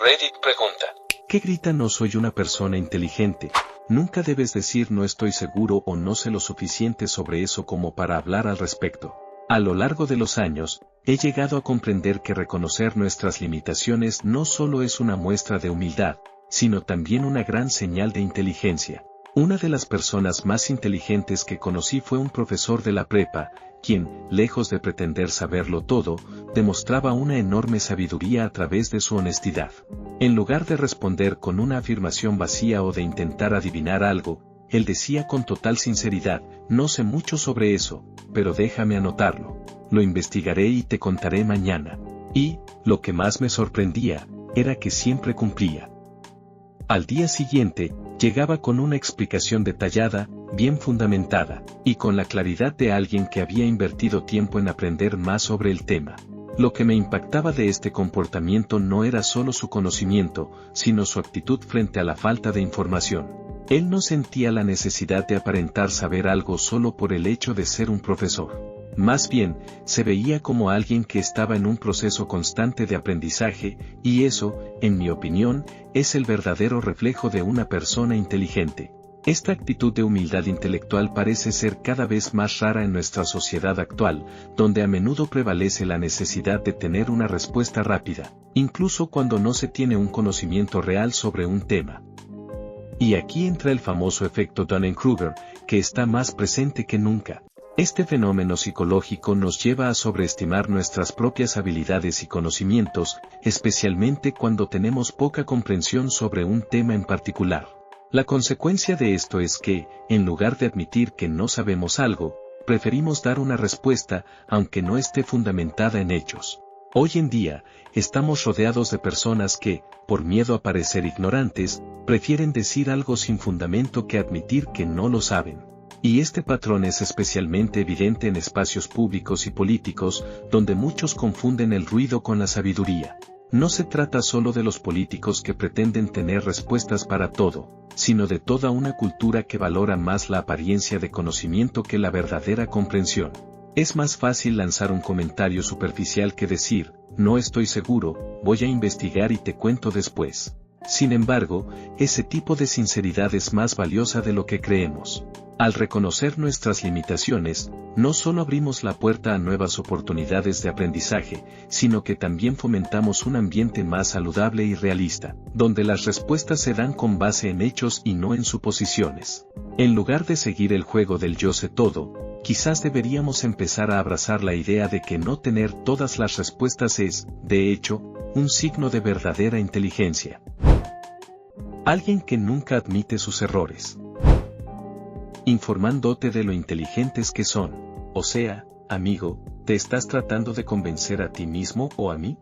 Reddit pregunta. ¿Qué grita no soy una persona inteligente? Nunca debes decir no estoy seguro o no sé lo suficiente sobre eso como para hablar al respecto. A lo largo de los años, he llegado a comprender que reconocer nuestras limitaciones no solo es una muestra de humildad, sino también una gran señal de inteligencia. Una de las personas más inteligentes que conocí fue un profesor de la prepa, quien, lejos de pretender saberlo todo, demostraba una enorme sabiduría a través de su honestidad. En lugar de responder con una afirmación vacía o de intentar adivinar algo, él decía con total sinceridad, no sé mucho sobre eso, pero déjame anotarlo. Lo investigaré y te contaré mañana. Y, lo que más me sorprendía, era que siempre cumplía. Al día siguiente, llegaba con una explicación detallada, bien fundamentada, y con la claridad de alguien que había invertido tiempo en aprender más sobre el tema. Lo que me impactaba de este comportamiento no era solo su conocimiento, sino su actitud frente a la falta de información. Él no sentía la necesidad de aparentar saber algo solo por el hecho de ser un profesor. Más bien, se veía como alguien que estaba en un proceso constante de aprendizaje, y eso, en mi opinión, es el verdadero reflejo de una persona inteligente. Esta actitud de humildad intelectual parece ser cada vez más rara en nuestra sociedad actual, donde a menudo prevalece la necesidad de tener una respuesta rápida, incluso cuando no se tiene un conocimiento real sobre un tema. Y aquí entra el famoso efecto Dunning-Kruger, que está más presente que nunca. Este fenómeno psicológico nos lleva a sobreestimar nuestras propias habilidades y conocimientos, especialmente cuando tenemos poca comprensión sobre un tema en particular. La consecuencia de esto es que, en lugar de admitir que no sabemos algo, preferimos dar una respuesta, aunque no esté fundamentada en hechos. Hoy en día, estamos rodeados de personas que, por miedo a parecer ignorantes, prefieren decir algo sin fundamento que admitir que no lo saben. Y este patrón es especialmente evidente en espacios públicos y políticos, donde muchos confunden el ruido con la sabiduría. No se trata solo de los políticos que pretenden tener respuestas para todo, sino de toda una cultura que valora más la apariencia de conocimiento que la verdadera comprensión. Es más fácil lanzar un comentario superficial que decir, no estoy seguro, voy a investigar y te cuento después. Sin embargo, ese tipo de sinceridad es más valiosa de lo que creemos. Al reconocer nuestras limitaciones, no solo abrimos la puerta a nuevas oportunidades de aprendizaje, sino que también fomentamos un ambiente más saludable y realista, donde las respuestas se dan con base en hechos y no en suposiciones. En lugar de seguir el juego del yo sé todo, quizás deberíamos empezar a abrazar la idea de que no tener todas las respuestas es, de hecho, un signo de verdadera inteligencia. Alguien que nunca admite sus errores. Informándote de lo inteligentes que son. O sea, amigo, ¿te estás tratando de convencer a ti mismo o a mí?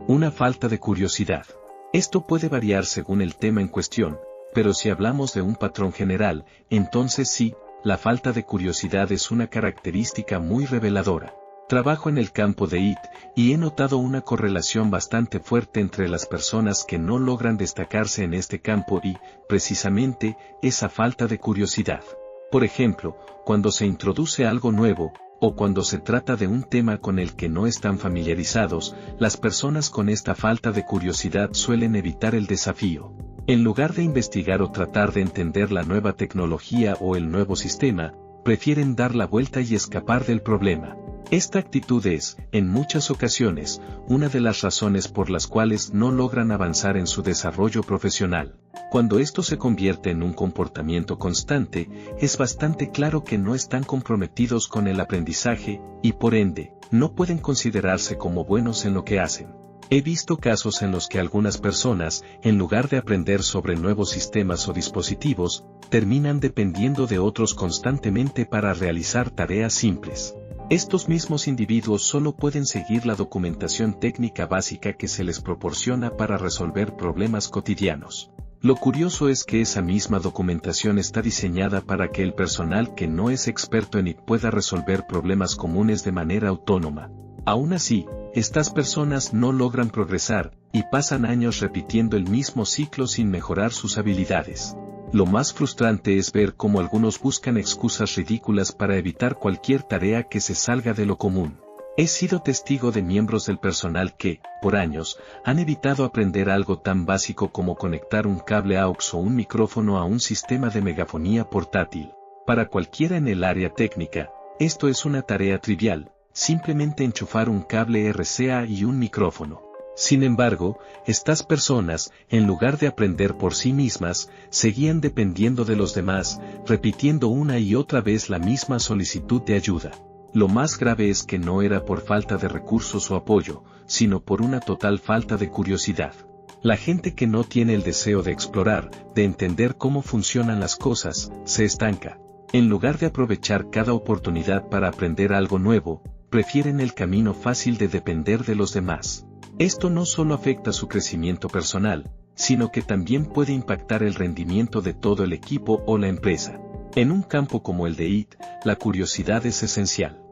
Una falta de curiosidad. Esto puede variar según el tema en cuestión, pero si hablamos de un patrón general, entonces sí, la falta de curiosidad es una característica muy reveladora. Trabajo en el campo de IT, y he notado una correlación bastante fuerte entre las personas que no logran destacarse en este campo y, precisamente, esa falta de curiosidad. Por ejemplo, cuando se introduce algo nuevo, o cuando se trata de un tema con el que no están familiarizados, las personas con esta falta de curiosidad suelen evitar el desafío. En lugar de investigar o tratar de entender la nueva tecnología o el nuevo sistema, prefieren dar la vuelta y escapar del problema. Esta actitud es, en muchas ocasiones, una de las razones por las cuales no logran avanzar en su desarrollo profesional. Cuando esto se convierte en un comportamiento constante, es bastante claro que no están comprometidos con el aprendizaje, y por ende, no pueden considerarse como buenos en lo que hacen. He visto casos en los que algunas personas, en lugar de aprender sobre nuevos sistemas o dispositivos, terminan dependiendo de otros constantemente para realizar tareas simples. Estos mismos individuos solo pueden seguir la documentación técnica básica que se les proporciona para resolver problemas cotidianos. Lo curioso es que esa misma documentación está diseñada para que el personal que no es experto en IT pueda resolver problemas comunes de manera autónoma. Aún así, estas personas no logran progresar, y pasan años repitiendo el mismo ciclo sin mejorar sus habilidades. Lo más frustrante es ver cómo algunos buscan excusas ridículas para evitar cualquier tarea que se salga de lo común. He sido testigo de miembros del personal que, por años, han evitado aprender algo tan básico como conectar un cable AUX o un micrófono a un sistema de megafonía portátil. Para cualquiera en el área técnica, esto es una tarea trivial, simplemente enchufar un cable RCA y un micrófono. Sin embargo, estas personas, en lugar de aprender por sí mismas, seguían dependiendo de los demás, repitiendo una y otra vez la misma solicitud de ayuda. Lo más grave es que no era por falta de recursos o apoyo, sino por una total falta de curiosidad. La gente que no tiene el deseo de explorar, de entender cómo funcionan las cosas, se estanca. En lugar de aprovechar cada oportunidad para aprender algo nuevo, prefieren el camino fácil de depender de los demás. Esto no solo afecta su crecimiento personal, sino que también puede impactar el rendimiento de todo el equipo o la empresa. En un campo como el de IT, la curiosidad es esencial.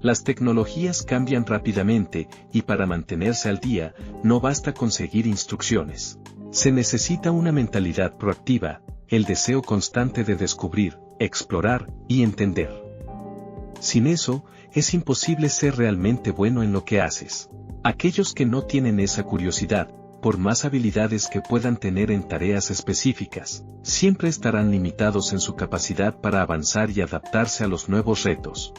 Las tecnologías cambian rápidamente, y para mantenerse al día, no basta con seguir instrucciones. Se necesita una mentalidad proactiva, el deseo constante de descubrir, explorar y entender. Sin eso, es imposible ser realmente bueno en lo que haces. Aquellos que no tienen esa curiosidad, por más habilidades que puedan tener en tareas específicas, siempre estarán limitados en su capacidad para avanzar y adaptarse a los nuevos retos.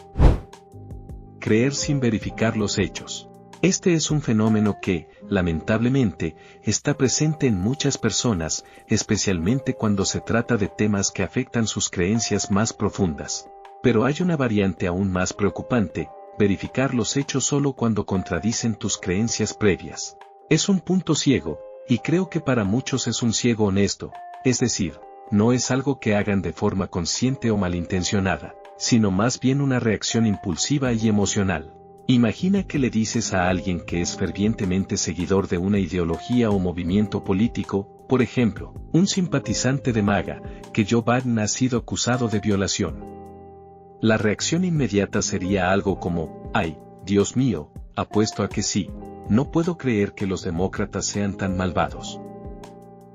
Creer sin verificar los hechos. Este es un fenómeno que, lamentablemente, está presente en muchas personas, especialmente cuando se trata de temas que afectan sus creencias más profundas. Pero hay una variante aún más preocupante: verificar los hechos solo cuando contradicen tus creencias previas. Es un punto ciego, y creo que para muchos es un ciego honesto, es decir, no es algo que hagan de forma consciente o malintencionada, sino más bien una reacción impulsiva y emocional. Imagina que le dices a alguien que es fervientemente seguidor de una ideología o movimiento político, por ejemplo, un simpatizante de MAGA, que Joe Biden ha sido acusado de violación. La reacción inmediata sería algo como: ¡ay, Dios mío, apuesto a que sí! No puedo creer que los demócratas sean tan malvados.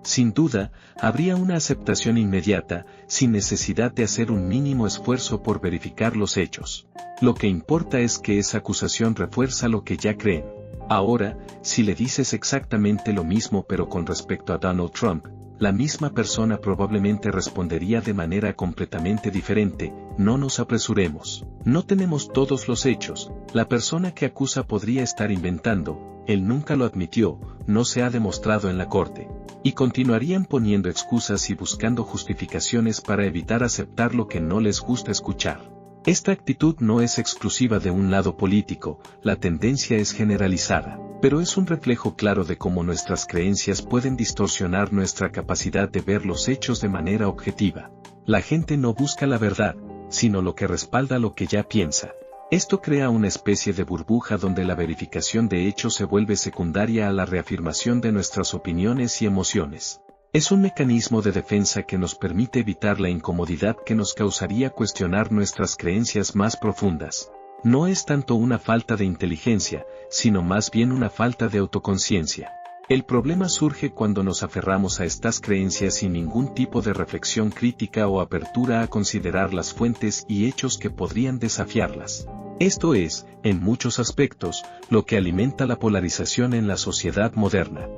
Sin duda, habría una aceptación inmediata, sin necesidad de hacer un mínimo esfuerzo por verificar los hechos. Lo que importa es que esa acusación refuerza lo que ya creen. Ahora, si le dices exactamente lo mismo pero con respecto a Donald Trump, la misma persona probablemente respondería de manera completamente diferente: no nos apresuremos. No tenemos todos los hechos, la persona que acusa podría estar inventando, él nunca lo admitió, no se ha demostrado en la corte. Y continuarían poniendo excusas y buscando justificaciones para evitar aceptar lo que no les gusta escuchar. Esta actitud no es exclusiva de un lado político, la tendencia es generalizada, pero es un reflejo claro de cómo nuestras creencias pueden distorsionar nuestra capacidad de ver los hechos de manera objetiva. La gente no busca la verdad, sino lo que respalda lo que ya piensa. Esto crea una especie de burbuja donde la verificación de hechos se vuelve secundaria a la reafirmación de nuestras opiniones y emociones. Es un mecanismo de defensa que nos permite evitar la incomodidad que nos causaría cuestionar nuestras creencias más profundas. No es tanto una falta de inteligencia, sino más bien una falta de autoconciencia. El problema surge cuando nos aferramos a estas creencias sin ningún tipo de reflexión crítica o apertura a considerar las fuentes y hechos que podrían desafiarlas. Esto es, en muchos aspectos, lo que alimenta la polarización en la sociedad moderna.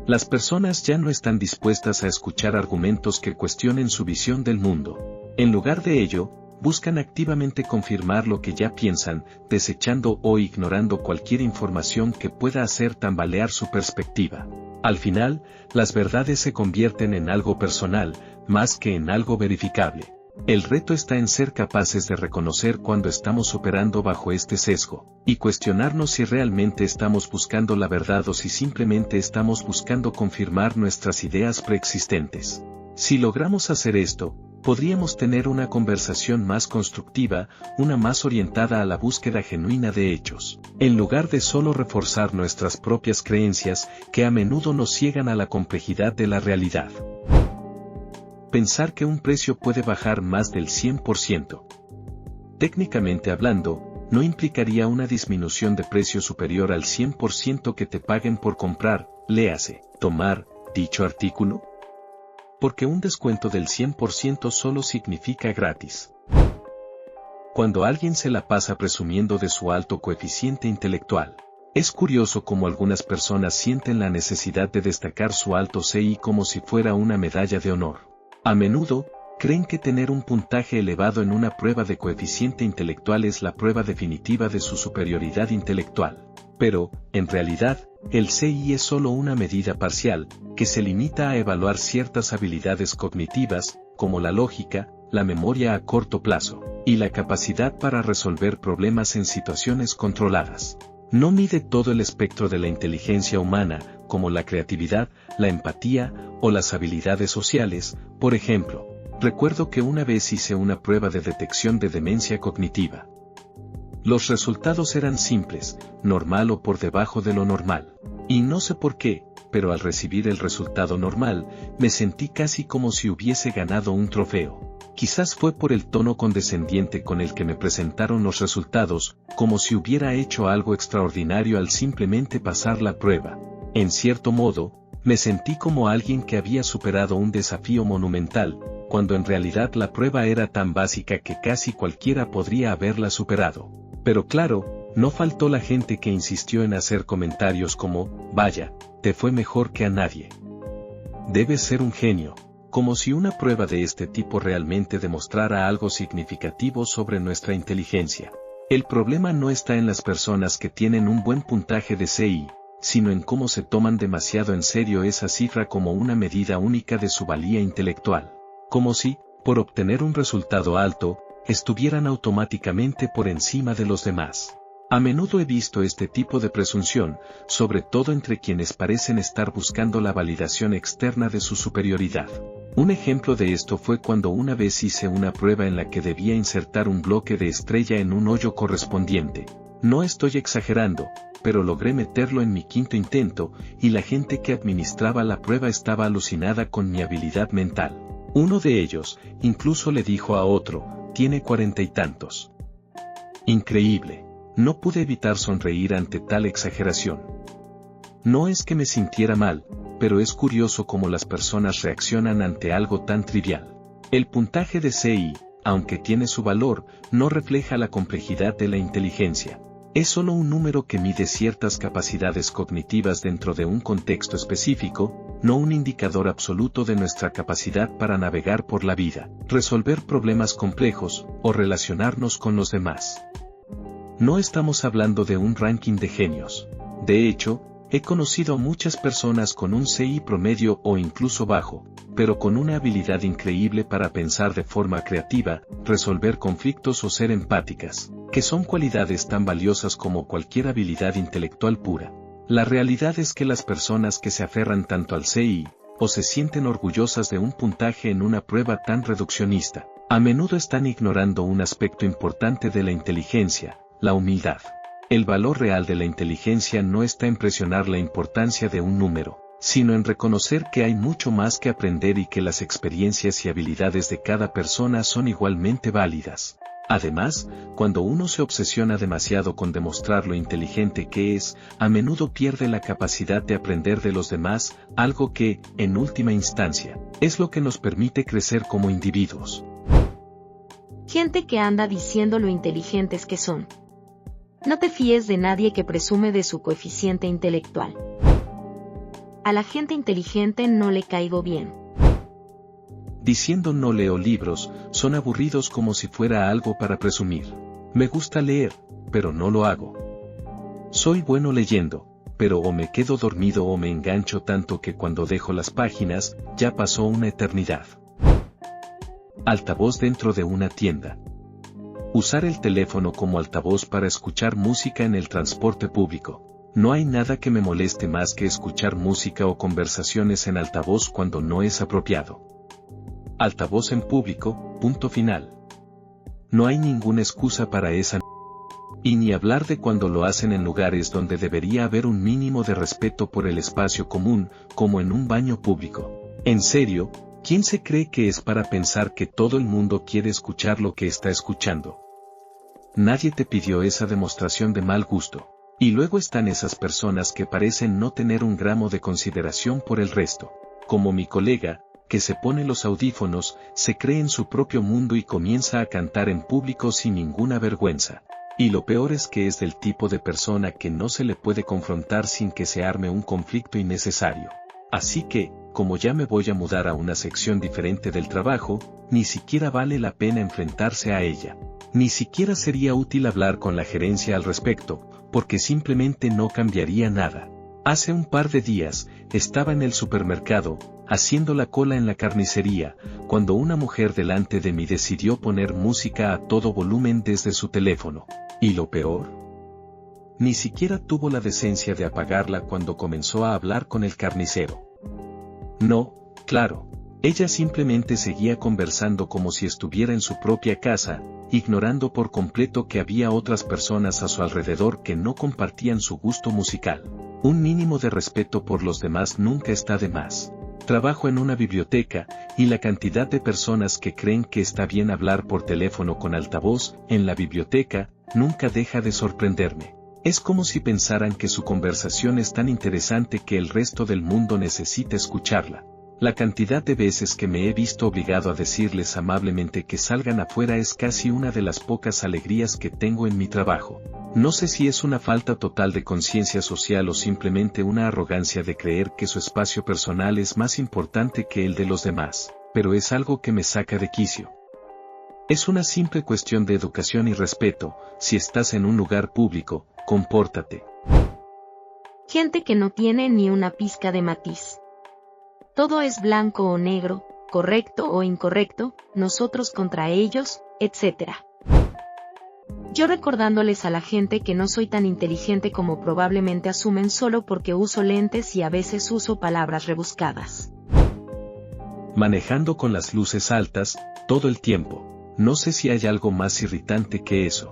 Las personas ya no están dispuestas a escuchar argumentos que cuestionen su visión del mundo. En lugar de ello, buscan activamente confirmar lo que ya piensan, desechando o ignorando cualquier información que pueda hacer tambalear su perspectiva. Al final, las verdades se convierten en algo personal, más que en algo verificable. El reto está en ser capaces de reconocer cuando estamos operando bajo este sesgo, y cuestionarnos si realmente estamos buscando la verdad o si simplemente estamos buscando confirmar nuestras ideas preexistentes. Si logramos hacer esto, podríamos tener una conversación más constructiva, una más orientada a la búsqueda genuina de hechos, en lugar de solo reforzar nuestras propias creencias, que a menudo nos ciegan a la complejidad de la realidad. Pensar que un precio puede bajar más del 100%. Técnicamente hablando, no implicaría una disminución de precio superior al 100% que te paguen por comprar, léase, tomar, dicho artículo. Porque un descuento del 100% solo significa gratis. Cuando alguien se la pasa presumiendo de su alto coeficiente intelectual. Es curioso cómo algunas personas sienten la necesidad de destacar su alto CI como si fuera una medalla de honor. A menudo, creen que tener un puntaje elevado en una prueba de coeficiente intelectual es la prueba definitiva de su superioridad intelectual. Pero, en realidad, el CI es solo una medida parcial, que se limita a evaluar ciertas habilidades cognitivas, como la lógica, la memoria a corto plazo, y la capacidad para resolver problemas en situaciones controladas. No mide todo el espectro de la inteligencia humana, como la creatividad, la empatía, o las habilidades sociales. Por ejemplo, recuerdo que una vez hice una prueba de detección de demencia cognitiva. Los resultados eran simples, normal o por debajo de lo normal. Y no sé por qué, pero al recibir el resultado normal, me sentí casi como si hubiese ganado un trofeo. Quizás fue por el tono condescendiente con el que me presentaron los resultados, como si hubiera hecho algo extraordinario al simplemente pasar la prueba. En cierto modo, me sentí como alguien que había superado un desafío monumental, cuando en realidad la prueba era tan básica que casi cualquiera podría haberla superado. Pero claro, no faltó la gente que insistió en hacer comentarios como, vaya, te fue mejor que a nadie. Debes ser un genio. Como si una prueba de este tipo realmente demostrara algo significativo sobre nuestra inteligencia. El problema no está en las personas que tienen un buen puntaje de CI, sino en cómo se toman demasiado en serio esa cifra como una medida única de su valía intelectual. Como si, por obtener un resultado alto, estuvieran automáticamente por encima de los demás. A menudo he visto este tipo de presunción, sobre todo entre quienes parecen estar buscando la validación externa de su superioridad. Un ejemplo de esto fue cuando una vez hice una prueba en la que debía insertar un bloque de estrella en un hoyo correspondiente. No estoy exagerando, pero logré meterlo en mi quinto intento, y la gente que administraba la prueba estaba alucinada con mi habilidad mental. Uno de ellos, incluso le dijo a otro, tiene 40 y tantos. Increíble. No pude evitar sonreír ante tal exageración. No es que me sintiera mal, pero es curioso cómo las personas reaccionan ante algo tan trivial. El puntaje de CI, aunque tiene su valor, no refleja la complejidad de la inteligencia. Es solo un número que mide ciertas capacidades cognitivas dentro de un contexto específico, no un indicador absoluto de nuestra capacidad para navegar por la vida, resolver problemas complejos, o relacionarnos con los demás. No estamos hablando de un ranking de genios. De hecho, he conocido a muchas personas con un CI promedio o incluso bajo, pero con una habilidad increíble para pensar de forma creativa, resolver conflictos o ser empáticas, que son cualidades tan valiosas como cualquier habilidad intelectual pura. La realidad es que las personas que se aferran tanto al CI, o se sienten orgullosas de un puntaje en una prueba tan reduccionista, a menudo están ignorando un aspecto importante de la inteligencia, la humildad. El valor real de la inteligencia no está en presionar la importancia de un número, sino en reconocer que hay mucho más que aprender y que las experiencias y habilidades de cada persona son igualmente válidas. Además, cuando uno se obsesiona demasiado con demostrar lo inteligente que es, a menudo pierde la capacidad de aprender de los demás, algo que, en última instancia, es lo que nos permite crecer como individuos. Gente que anda diciendo lo inteligentes que son. No te fíes de nadie que presume de su coeficiente intelectual. A la gente inteligente no le caigo bien. Diciendo no leo libros, son aburridos como si fuera algo para presumir. Me gusta leer, pero no lo hago. Soy bueno leyendo, pero o me quedo dormido o me engancho tanto que cuando dejo las páginas, ya pasó una eternidad. Altavoz dentro de una tienda. Usar el teléfono como altavoz para escuchar música en el transporte público. No hay nada que me moleste más que escuchar música o conversaciones en altavoz cuando no es apropiado. Altavoz en público, punto final. No hay ninguna excusa para esa. Y ni hablar de cuando lo hacen en lugares donde debería haber un mínimo de respeto por el espacio común, como en un baño público. En serio, ¿quién se cree que es para pensar que todo el mundo quiere escuchar lo que está escuchando? Nadie te pidió esa demostración de mal gusto. Y luego están esas personas que parecen no tener un gramo de consideración por el resto. Como mi colega, que se pone los audífonos, se cree en su propio mundo y comienza a cantar en público sin ninguna vergüenza. Y lo peor es que es del tipo de persona que no se le puede confrontar sin que se arme un conflicto innecesario. Así que, como ya me voy a mudar a una sección diferente del trabajo, ni siquiera vale la pena enfrentarse a ella. Ni siquiera sería útil hablar con la gerencia al respecto, porque simplemente no cambiaría nada. Hace un par de días, estaba en el supermercado, haciendo la cola en la carnicería, cuando una mujer delante de mí decidió poner música a todo volumen desde su teléfono. ¿Y lo peor? Ni siquiera tuvo la decencia de apagarla cuando comenzó a hablar con el carnicero. No, claro. Ella simplemente seguía conversando como si estuviera en su propia casa, ignorando por completo que había otras personas a su alrededor que no compartían su gusto musical. Un mínimo de respeto por los demás nunca está de más. Trabajo en una biblioteca, y la cantidad de personas que creen que está bien hablar por teléfono con altavoz en la biblioteca nunca deja de sorprenderme. Es como si pensaran que su conversación es tan interesante que el resto del mundo necesita escucharla. La cantidad de veces que me he visto obligado a decirles amablemente que salgan afuera es casi una de las pocas alegrías que tengo en mi trabajo. No sé si es una falta total de conciencia social o simplemente una arrogancia de creer que su espacio personal es más importante que el de los demás, pero es algo que me saca de quicio. Es una simple cuestión de educación y respeto. Si estás en un lugar público, compórtate. Gente que no tiene ni una pizca de matiz. Todo es blanco o negro, correcto o incorrecto, nosotros contra ellos, etc. Yo recordándoles a la gente que no soy tan inteligente como probablemente asumen solo porque uso lentes y a veces uso palabras rebuscadas. Manejando con las luces altas, todo el tiempo. No sé si hay algo más irritante que eso.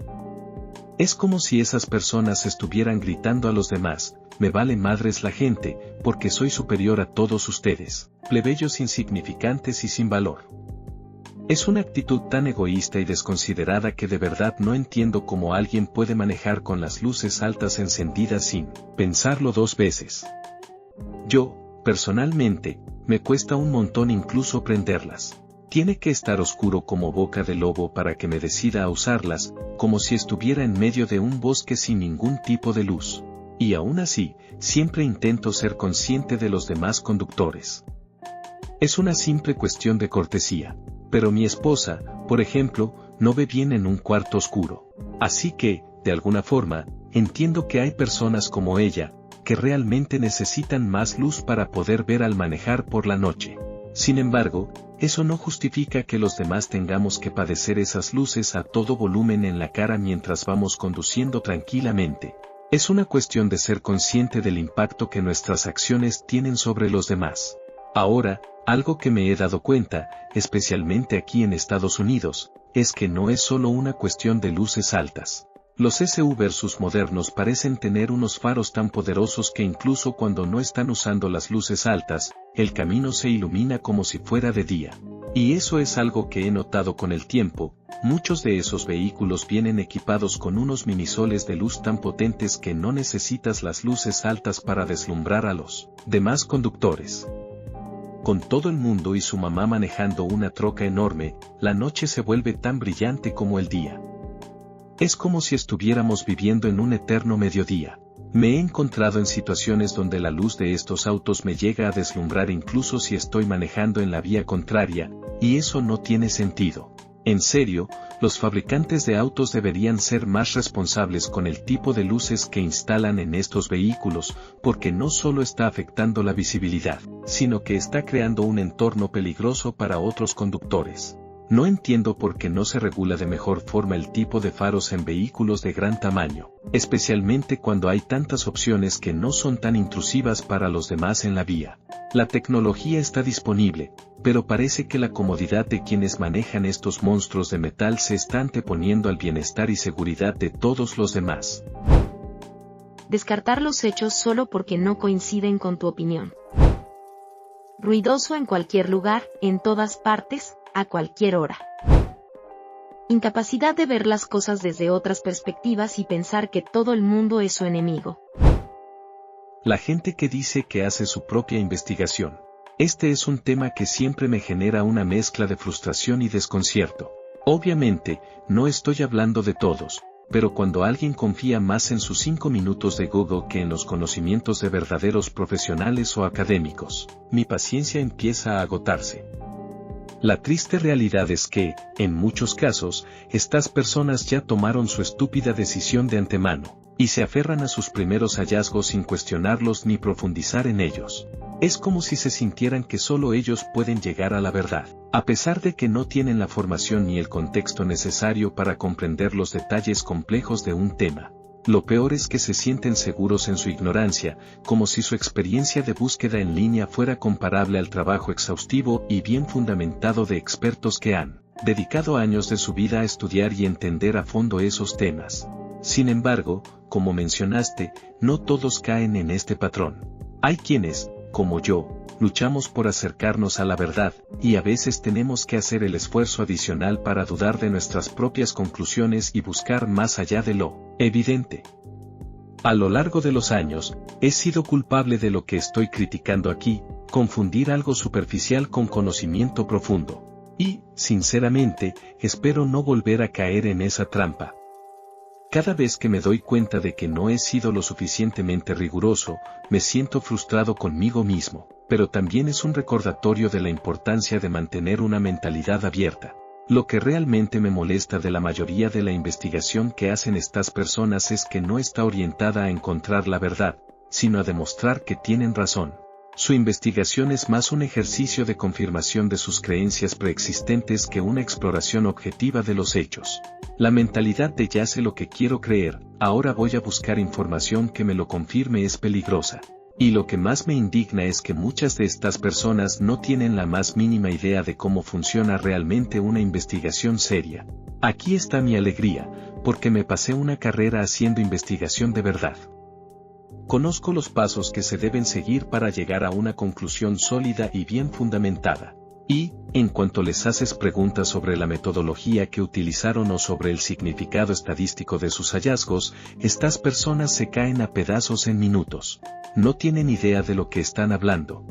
Es como si esas personas estuvieran gritando a los demás, me vale madres la gente, porque soy superior a todos ustedes, plebeyos insignificantes y sin valor. Es una actitud tan egoísta y desconsiderada que de verdad no entiendo cómo alguien puede manejar con las luces altas encendidas sin pensarlo dos veces. Yo, personalmente, me cuesta un montón incluso prenderlas. Tiene que estar oscuro como boca de lobo para que me decida a usarlas, como si estuviera en medio de un bosque sin ningún tipo de luz. Y aún así, siempre intento ser consciente de los demás conductores. Es una simple cuestión de cortesía. Pero mi esposa, por ejemplo, no ve bien en un cuarto oscuro. Así que, de alguna forma, entiendo que hay personas como ella, que realmente necesitan más luz para poder ver al manejar por la noche. Sin embargo, eso no justifica que los demás tengamos que padecer esas luces a todo volumen en la cara mientras vamos conduciendo tranquilamente. Es una cuestión de ser consciente del impacto que nuestras acciones tienen sobre los demás. Ahora, algo que me he dado cuenta, especialmente aquí en Estados Unidos, es que no es solo una cuestión de luces altas. Los SUVs modernos parecen tener unos faros tan poderosos que incluso cuando no están usando las luces altas, el camino se ilumina como si fuera de día. Y eso es algo que he notado con el tiempo. Muchos de esos vehículos vienen equipados con unos minisoles de luz tan potentes que no necesitas las luces altas para deslumbrar a los demás conductores. Con todo el mundo y su mamá manejando una troca enorme, la noche se vuelve tan brillante como el día. Es como si estuviéramos viviendo en un eterno mediodía. Me he encontrado en situaciones donde la luz de estos autos me llega a deslumbrar incluso si estoy manejando en la vía contraria, y eso no tiene sentido. En serio, los fabricantes de autos deberían ser más responsables con el tipo de luces que instalan en estos vehículos, porque no solo está afectando la visibilidad, sino que está creando un entorno peligroso para otros conductores. No entiendo por qué no se regula de mejor forma el tipo de faros en vehículos de gran tamaño, especialmente cuando hay tantas opciones que no son tan intrusivas para los demás en la vía. La tecnología está disponible, pero parece que la comodidad de quienes manejan estos monstruos de metal se está anteponiendo al bienestar y seguridad de todos los demás. Descartar los hechos solo porque no coinciden con tu opinión. Ruidoso en cualquier lugar, en todas partes, a cualquier hora. Incapacidad de ver las cosas desde otras perspectivas y pensar que todo el mundo es su enemigo. La gente que dice que hace su propia investigación. Este es un tema que siempre me genera una mezcla de frustración y desconcierto. Obviamente, no estoy hablando de todos, pero cuando alguien confía más en sus 5 minutos de Google que en los conocimientos de verdaderos profesionales o académicos, mi paciencia empieza a agotarse. La triste realidad es que, en muchos casos, estas personas ya tomaron su estúpida decisión de antemano, y se aferran a sus primeros hallazgos sin cuestionarlos ni profundizar en ellos. Es como si se sintieran que solo ellos pueden llegar a la verdad, a pesar de que no tienen la formación ni el contexto necesario para comprender los detalles complejos de un tema. Lo peor es que se sienten seguros en su ignorancia, como si su experiencia de búsqueda en línea fuera comparable al trabajo exhaustivo y bien fundamentado de expertos que han dedicado años de su vida a estudiar y entender a fondo esos temas. Sin embargo, como mencionaste, no todos caen en este patrón. Hay quienes, como yo, luchamos por acercarnos a la verdad, y a veces tenemos que hacer el esfuerzo adicional para dudar de nuestras propias conclusiones y buscar más allá de lo evidente. A lo largo de los años, he sido culpable de lo que estoy criticando aquí, confundir algo superficial con conocimiento profundo. Y, sinceramente, espero no volver a caer en esa trampa. Cada vez que me doy cuenta de que no he sido lo suficientemente riguroso, me siento frustrado conmigo mismo, pero también es un recordatorio de la importancia de mantener una mentalidad abierta. Lo que realmente me molesta de la mayoría de la investigación que hacen estas personas es que no está orientada a encontrar la verdad, sino a demostrar que tienen razón. Su investigación es más un ejercicio de confirmación de sus creencias preexistentes que una exploración objetiva de los hechos. La mentalidad de ya sé lo que quiero creer, ahora voy a buscar información que me lo confirme es peligrosa. Y lo que más me indigna es que muchas de estas personas no tienen la más mínima idea de cómo funciona realmente una investigación seria. Aquí está mi alegría, porque me pasé una carrera haciendo investigación de verdad. Conozco los pasos que se deben seguir para llegar a una conclusión sólida y bien fundamentada. Y, en cuanto les haces preguntas sobre la metodología que utilizaron o sobre el significado estadístico de sus hallazgos, estas personas se caen a pedazos en minutos. No tienen idea de lo que están hablando.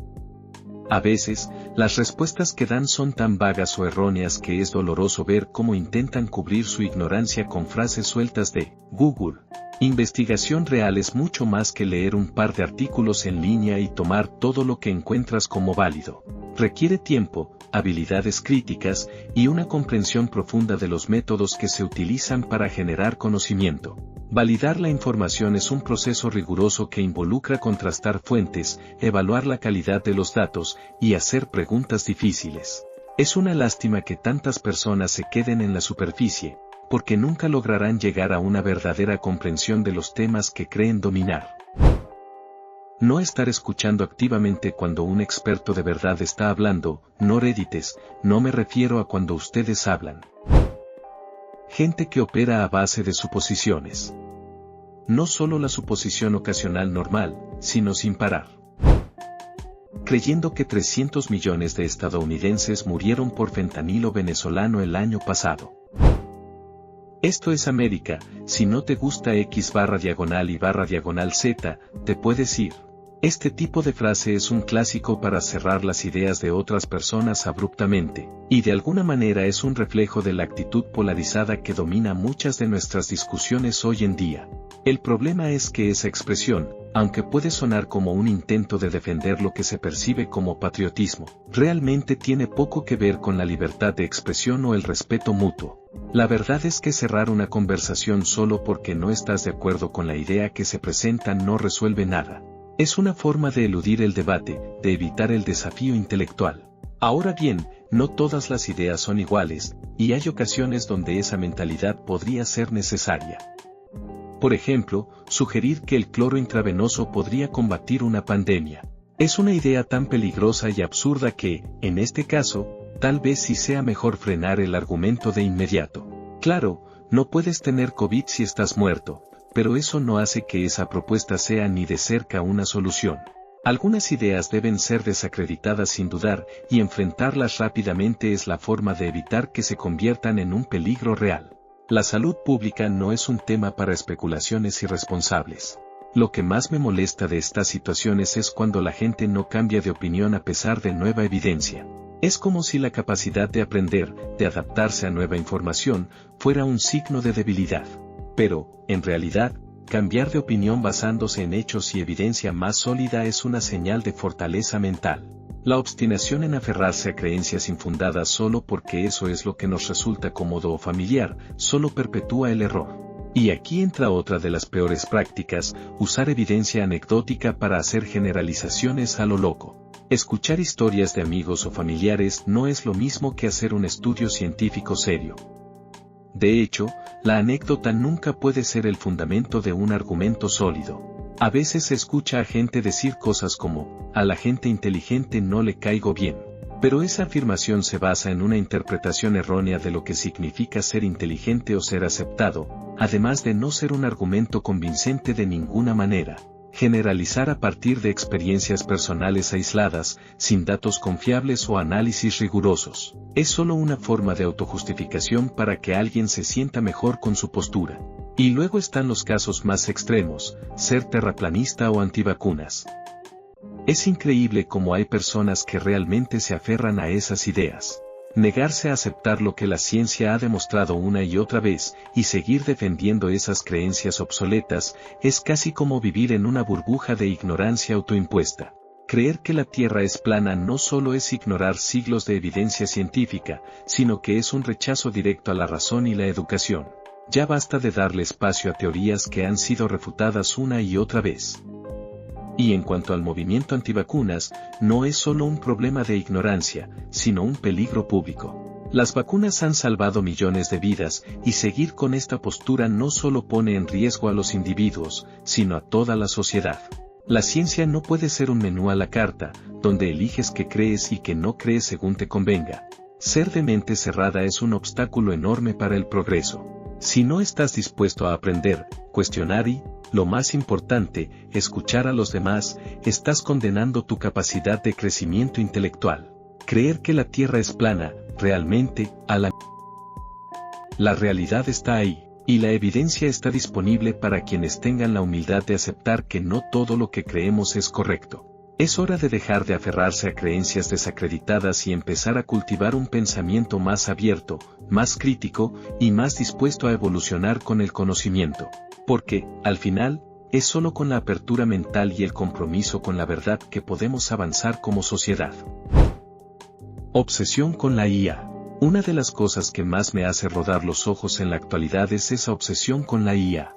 A veces, las respuestas que dan son tan vagas o erróneas que es doloroso ver cómo intentan cubrir su ignorancia con frases sueltas de Google. Investigación real es mucho más que leer un par de artículos en línea y tomar todo lo que encuentras como válido. Requiere tiempo, habilidades críticas y una comprensión profunda de los métodos que se utilizan para generar conocimiento. Validar la información es un proceso riguroso que involucra contrastar fuentes, evaluar la calidad de los datos y hacer preguntas difíciles. Es una lástima que tantas personas se queden en la superficie, porque nunca lograrán llegar a una verdadera comprensión de los temas que creen dominar. No estar escuchando activamente cuando un experto de verdad está hablando, no reddites, no me refiero a cuando ustedes hablan. Gente que opera a base de suposiciones. No solo la suposición ocasional normal, sino sin parar. Creyendo que 300 millones de estadounidenses murieron por fentanilo venezolano el año pasado. Esto es América, si no te gusta X/y/Z, te puedes ir. Este tipo de frase es un clásico para cerrar las ideas de otras personas abruptamente, y de alguna manera es un reflejo de la actitud polarizada que domina muchas de nuestras discusiones hoy en día. El problema es que esa expresión, aunque puede sonar como un intento de defender lo que se percibe como patriotismo, realmente tiene poco que ver con la libertad de expresión o el respeto mutuo. La verdad es que cerrar una conversación solo porque no estás de acuerdo con la idea que se presenta no resuelve nada. Es una forma de eludir el debate, de evitar el desafío intelectual. Ahora bien, no todas las ideas son iguales, y hay ocasiones donde esa mentalidad podría ser necesaria. Por ejemplo, sugerir que el cloro intravenoso podría combatir una pandemia. Es una idea tan peligrosa y absurda que, en este caso, tal vez sí sea mejor frenar el argumento de inmediato. Claro, no puedes tener COVID si estás muerto, pero eso no hace que esa propuesta sea ni de cerca una solución. Algunas ideas deben ser desacreditadas sin dudar, y enfrentarlas rápidamente es la forma de evitar que se conviertan en un peligro real. La salud pública no es un tema para especulaciones irresponsables. Lo que más me molesta de estas situaciones es cuando la gente no cambia de opinión a pesar de nueva evidencia. Es como si la capacidad de aprender, de adaptarse a nueva información, fuera un signo de debilidad. Pero, en realidad, cambiar de opinión basándose en hechos y evidencia más sólida es una señal de fortaleza mental. La obstinación en aferrarse a creencias infundadas solo porque eso es lo que nos resulta cómodo o familiar, solo perpetúa el error. Y aquí entra otra de las peores prácticas, usar evidencia anecdótica para hacer generalizaciones a lo loco. Escuchar historias de amigos o familiares no es lo mismo que hacer un estudio científico serio. De hecho, la anécdota nunca puede ser el fundamento de un argumento sólido. A veces se escucha a gente decir cosas como, a la gente inteligente no le caigo bien. Pero esa afirmación se basa en una interpretación errónea de lo que significa ser inteligente o ser aceptado, además de no ser un argumento convincente de ninguna manera. Generalizar a partir de experiencias personales aisladas, sin datos confiables o análisis rigurosos, es solo una forma de autojustificación para que alguien se sienta mejor con su postura. Y luego están los casos más extremos, ser terraplanista o antivacunas. Es increíble cómo hay personas que realmente se aferran a esas ideas. Negarse a aceptar lo que la ciencia ha demostrado una y otra vez, y seguir defendiendo esas creencias obsoletas, es casi como vivir en una burbuja de ignorancia autoimpuesta. Creer que la Tierra es plana no solo es ignorar siglos de evidencia científica, sino que es un rechazo directo a la razón y la educación. Ya basta de darle espacio a teorías que han sido refutadas una y otra vez. Y en cuanto al movimiento antivacunas, no es solo un problema de ignorancia, sino un peligro público. Las vacunas han salvado millones de vidas, y seguir con esta postura no solo pone en riesgo a los individuos, sino a toda la sociedad. La ciencia no puede ser un menú a la carta, donde eliges qué crees y qué no crees según te convenga. Ser de mente cerrada es un obstáculo enorme para el progreso. Si no estás dispuesto a aprender, cuestionar y, lo más importante, escuchar a los demás, estás condenando tu capacidad de crecimiento intelectual. Creer que la Tierra es plana, realmente, la realidad está ahí, y la evidencia está disponible para quienes tengan la humildad de aceptar que no todo lo que creemos es correcto. Es hora de dejar de aferrarse a creencias desacreditadas y empezar a cultivar un pensamiento más abierto, más crítico, y más dispuesto a evolucionar con el conocimiento. Porque, al final, es solo con la apertura mental y el compromiso con la verdad que podemos avanzar como sociedad. Obsesión con la IA. Una de las cosas que más me hace rodar los ojos en la actualidad es esa obsesión con la IA.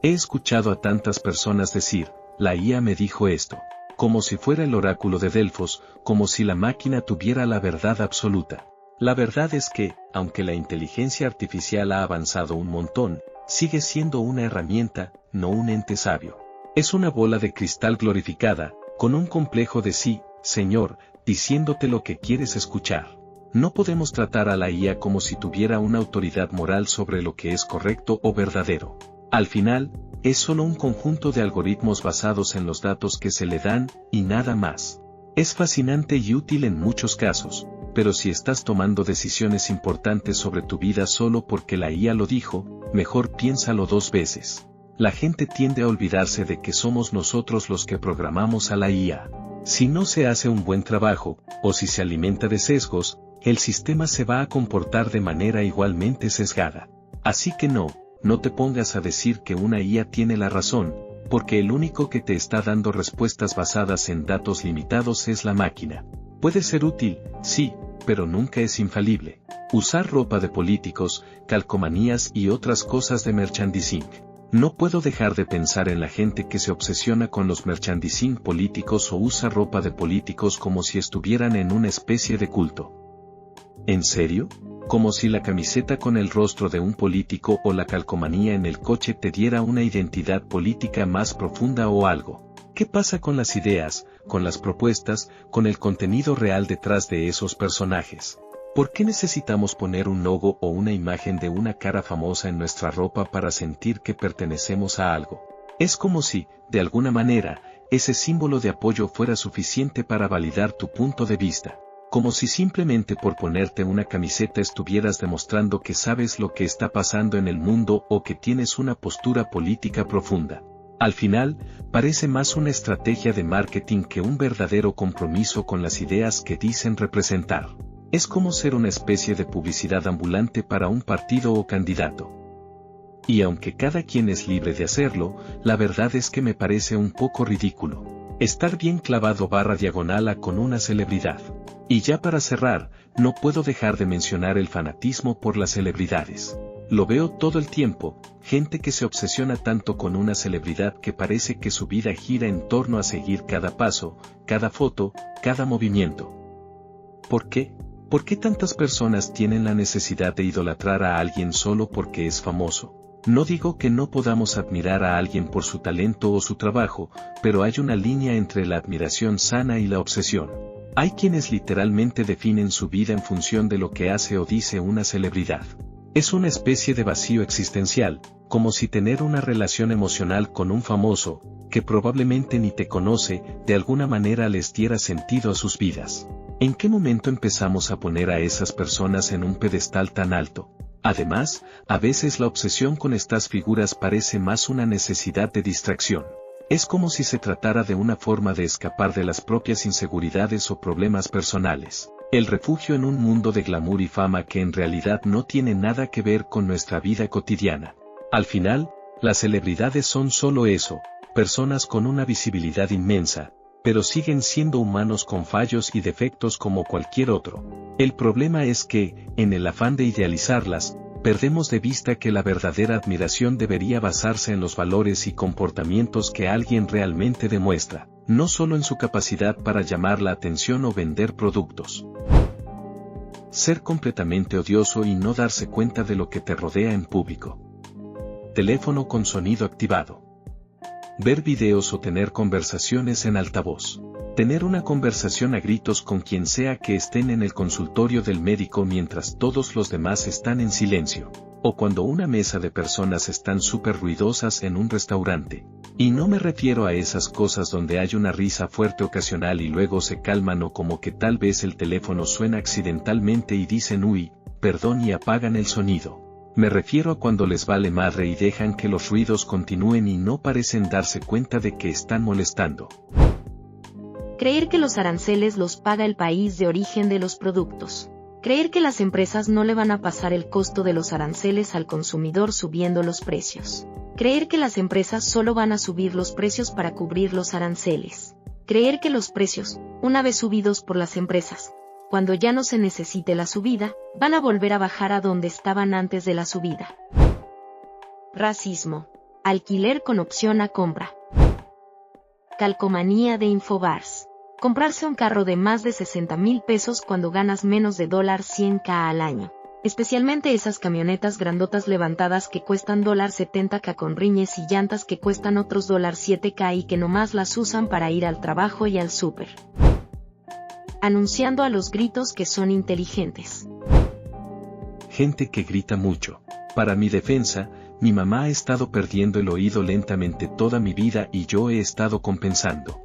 He escuchado a tantas personas decir, la IA me dijo esto, como si fuera el oráculo de Delfos, como si la máquina tuviera la verdad absoluta. La verdad es que, aunque la inteligencia artificial ha avanzado un montón, sigue siendo una herramienta, no un ente sabio. Es una bola de cristal glorificada, con un complejo de sí, señor, diciéndote lo que quieres escuchar. No podemos tratar a la IA como si tuviera una autoridad moral sobre lo que es correcto o verdadero. Al final, es solo un conjunto de algoritmos basados en los datos que se le dan, y nada más. Es fascinante y útil en muchos casos, pero si estás tomando decisiones importantes sobre tu vida solo porque la IA lo dijo, mejor piénsalo 2 veces. La gente tiende a olvidarse de que somos nosotros los que programamos a la IA. Si no se hace un buen trabajo, o si se alimenta de sesgos, el sistema se va a comportar de manera igualmente sesgada. Así que no te pongas a decir que una IA tiene la razón, porque el único que te está dando respuestas basadas en datos limitados es la máquina. Puede ser útil, sí, pero nunca es infalible. Usar ropa de políticos, calcomanías y otras cosas de merchandising. No puedo dejar de pensar en la gente que se obsesiona con los merchandising políticos o usa ropa de políticos como si estuvieran en una especie de culto. ¿En serio? Como si la camiseta con el rostro de un político o la calcomanía en el coche te diera una identidad política más profunda o algo. ¿Qué pasa con las ideas, con las propuestas, con el contenido real detrás de esos personajes? ¿Por qué necesitamos poner un logo o una imagen de una cara famosa en nuestra ropa para sentir que pertenecemos a algo? Es como si, de alguna manera, ese símbolo de apoyo fuera suficiente para validar tu punto de vista. Como si simplemente por ponerte una camiseta estuvieras demostrando que sabes lo que está pasando en el mundo o que tienes una postura política profunda. Al final, parece más una estrategia de marketing que un verdadero compromiso con las ideas que dicen representar. Es como ser una especie de publicidad ambulante para un partido o candidato. Y aunque cada quien es libre de hacerlo, la verdad es que me parece un poco ridículo estar bien clavado /diagonal con una celebridad. Y ya para cerrar, no puedo dejar de mencionar el fanatismo por las celebridades. Lo veo todo el tiempo, gente que se obsesiona tanto con una celebridad que parece que su vida gira en torno a seguir cada paso, cada foto, cada movimiento. ¿Por qué? ¿Por qué tantas personas tienen la necesidad de idolatrar a alguien solo porque es famoso? No digo que no podamos admirar a alguien por su talento o su trabajo, pero hay una línea entre la admiración sana y la obsesión. Hay quienes literalmente definen su vida en función de lo que hace o dice una celebridad. Es una especie de vacío existencial, como si tener una relación emocional con un famoso, que probablemente ni te conoce, de alguna manera les diera sentido a sus vidas. ¿En qué momento empezamos a poner a esas personas en un pedestal tan alto? Además, a veces la obsesión con estas figuras parece más una necesidad de distracción. Es como si se tratara de una forma de escapar de las propias inseguridades o problemas personales. El refugio en un mundo de glamour y fama que en realidad no tiene nada que ver con nuestra vida cotidiana. Al final, las celebridades son solo eso, personas con una visibilidad inmensa, pero siguen siendo humanos con fallos y defectos como cualquier otro. El problema es que, en el afán de idealizarlas, perdemos de vista que la verdadera admiración debería basarse en los valores y comportamientos que alguien realmente demuestra, no solo en su capacidad para llamar la atención o vender productos. Ser completamente odioso y no darse cuenta de lo que te rodea en público. Teléfono con sonido activado. Ver videos o tener conversaciones en altavoz. Tener una conversación a gritos con quien sea que estén en el consultorio del médico mientras todos los demás están en silencio. O cuando una mesa de personas están súper ruidosas en un restaurante. Y no me refiero a esas cosas donde hay una risa fuerte ocasional y luego se calman o como que tal vez el teléfono suena accidentalmente y dicen uy, perdón y apagan el sonido. Me refiero a cuando les vale madre y dejan que los ruidos continúen y no parecen darse cuenta de que están molestando. Creer que los aranceles los paga el país de origen de los productos. Creer que las empresas no le van a pasar el costo de los aranceles al consumidor subiendo los precios. Creer que las empresas solo van a subir los precios para cubrir los aranceles. Creer que los precios, una vez subidos por las empresas, cuando ya no se necesite la subida, van a volver a bajar a donde estaban antes de la subida. Racismo. Alquiler con opción a compra. Calcomanía de Infobars. Comprarse un carro de más de 60,000 pesos cuando ganas menos de $100K al año. Especialmente esas camionetas grandotas levantadas que cuestan $70K con riñes y llantas que cuestan otros $7K y que nomás las usan para ir al trabajo y al súper. Anunciando a los gritos que son inteligentes. Gente que grita mucho. Para mi defensa, mi mamá ha estado perdiendo el oído lentamente toda mi vida y yo he estado compensando.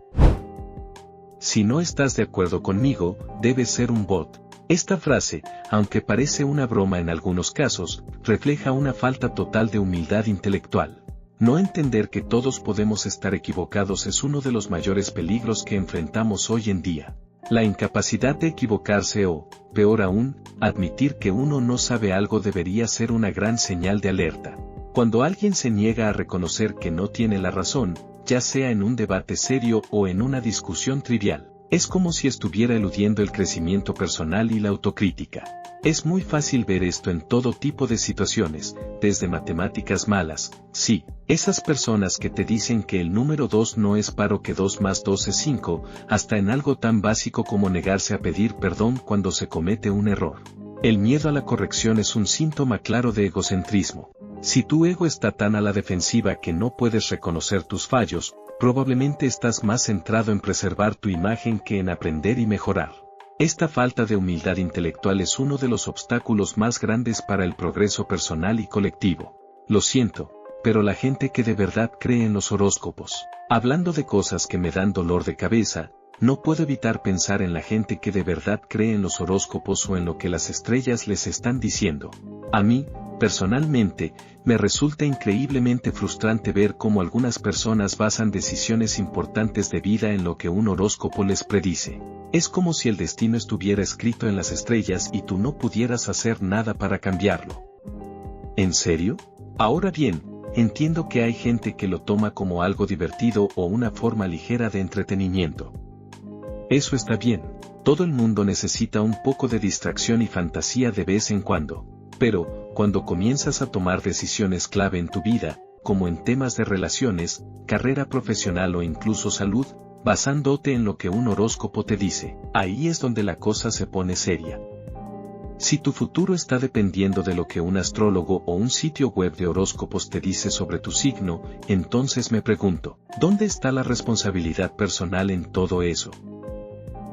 Si no estás de acuerdo conmigo, debes ser un bot. Esta frase, aunque parece una broma en algunos casos, refleja una falta total de humildad intelectual. No entender que todos podemos estar equivocados es uno de los mayores peligros que enfrentamos hoy en día. La incapacidad de equivocarse o, peor aún, admitir que uno no sabe algo debería ser una gran señal de alerta. Cuando alguien se niega a reconocer que no tiene la razón, ya sea en un debate serio o en una discusión trivial, es como si estuviera eludiendo el crecimiento personal y la autocrítica. Es muy fácil ver esto en todo tipo de situaciones, desde matemáticas malas, sí, esas personas que te dicen que el número 2 no es par o que 2 más 2 es 5, hasta en algo tan básico como negarse a pedir perdón cuando se comete un error. El miedo a la corrección es un síntoma claro de egocentrismo. Si tu ego está tan a la defensiva que no puedes reconocer tus fallos, probablemente estás más centrado en preservar tu imagen que en aprender y mejorar. Esta falta de humildad intelectual es uno de los obstáculos más grandes para el progreso personal y colectivo. Lo siento, pero la gente que de verdad cree en los horóscopos, hablando de cosas que me dan dolor de cabeza, no puedo evitar pensar en la gente que de verdad cree en los horóscopos o en lo que las estrellas les están diciendo. A mí, Personalmente, me resulta increíblemente frustrante ver cómo algunas personas basan decisiones importantes de vida en lo que un horóscopo les predice. Es como si el destino estuviera escrito en las estrellas y tú no pudieras hacer nada para cambiarlo. ¿En serio? Ahora bien, entiendo que hay gente que lo toma como algo divertido o una forma ligera de entretenimiento. Eso está bien. Todo el mundo necesita un poco de distracción y fantasía de vez en cuando. Pero, cuando comienzas a tomar decisiones clave en tu vida, como en temas de relaciones, carrera profesional o incluso salud, basándote en lo que un horóscopo te dice, ahí es donde la cosa se pone seria. Si tu futuro está dependiendo de lo que un astrólogo o un sitio web de horóscopos te dice sobre tu signo, entonces me pregunto, ¿dónde está la responsabilidad personal en todo eso?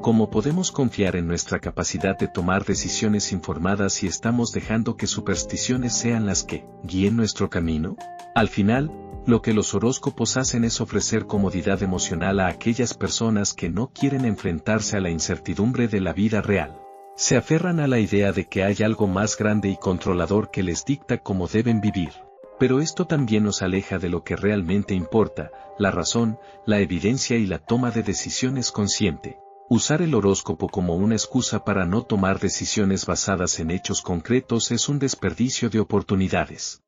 ¿Cómo podemos confiar en nuestra capacidad de tomar decisiones informadas si estamos dejando que supersticiones sean las que guíen nuestro camino? Al final, lo que los horóscopos hacen es ofrecer comodidad emocional a aquellas personas que no quieren enfrentarse a la incertidumbre de la vida real. Se aferran a la idea de que hay algo más grande y controlador que les dicta cómo deben vivir. Pero esto también nos aleja de lo que realmente importa, la razón, la evidencia y la toma de decisiones consciente. Usar el horóscopo como una excusa para no tomar decisiones basadas en hechos concretos es un desperdicio de oportunidades.